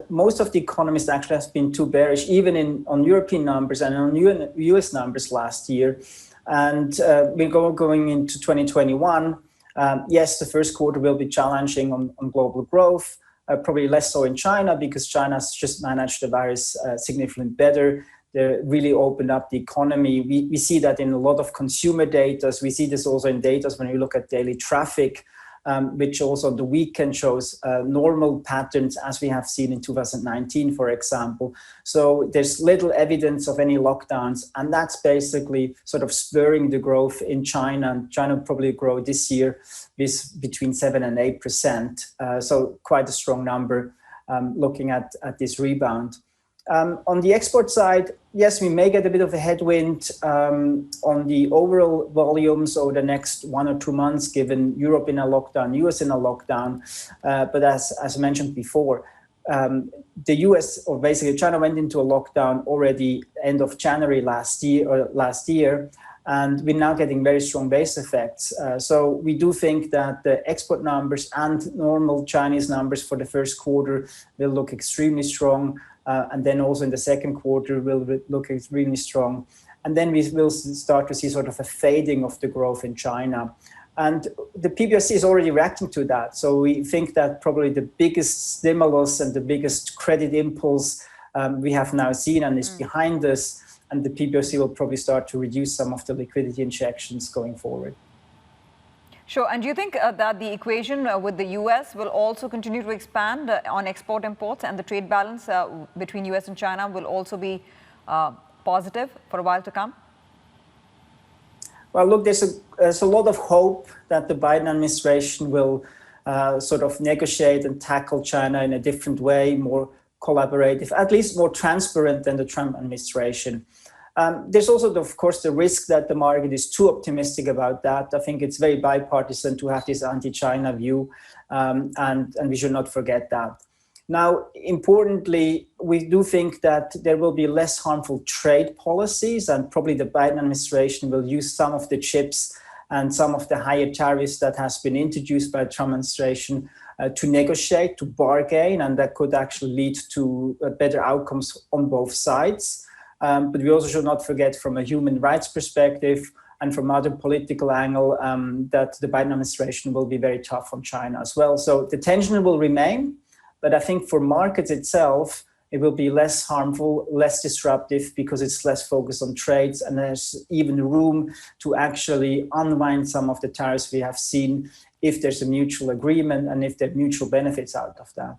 most of the economists actually have been too bearish, even on European numbers and on US numbers last year. And we're going into 2021. Yes, the first quarter will be challenging on global growth, probably less so in China because China's just managed the virus significantly better. They really opened up the economy. We see that in a lot of consumer data. We see this also in data when you look at daily traffic, which also on the weekend shows normal patterns as we have seen in 2019, for example. So there's little evidence of any lockdowns, and that's basically sort of spurring the growth in China. And China will probably grow this year with between 7% and 8%. So quite a strong number looking at this rebound. On the export side, yes, we may get a bit of a headwind on the overall volumes over the next 1 or 2 months, given Europe in a lockdown, US in a lockdown. But as mentioned before, the US, or basically China, went into a lockdown already end of January last year, and we're now getting very strong base effects. So we do think that the export numbers and normal Chinese numbers for the first quarter will look extremely strong. And then also in the second quarter will look extremely strong. And then we will start to see sort of a fading of the growth in China. And the PBOC is already reacting to that. So we think that probably the biggest stimulus and the biggest credit impulse we have now seen and is behind us. And the PBOC will probably start to reduce some of the liquidity injections going forward. Sure. And do you think that the equation with the US will also continue to expand on export imports, and the trade balance between US and China will also be positive for a while to come? Well, look, there's a lot of hope that the Biden administration will sort of negotiate and tackle China in a different way, more collaborative, at least more transparent than the Trump administration. There's also, of course, the risk that the market is too optimistic about that. I think it's very bipartisan to have this anti-China view, and we should not forget that. Now, importantly, we do think that there will be less harmful trade policies, and probably the Biden administration will use some of the chips and some of the higher tariffs that has been introduced by the Trump administration to negotiate, to bargain, and that could actually lead to better outcomes on both sides. But we also should not forget, from a human rights perspective and from other political angle, that the Biden administration will be very tough on China as well. So the tension will remain, but I think for markets itself, it will be less harmful, less disruptive, because it's less focused on trades, and there's even room to actually unwind some of the tariffs we have seen if there's a mutual agreement and if there are mutual benefits out of that.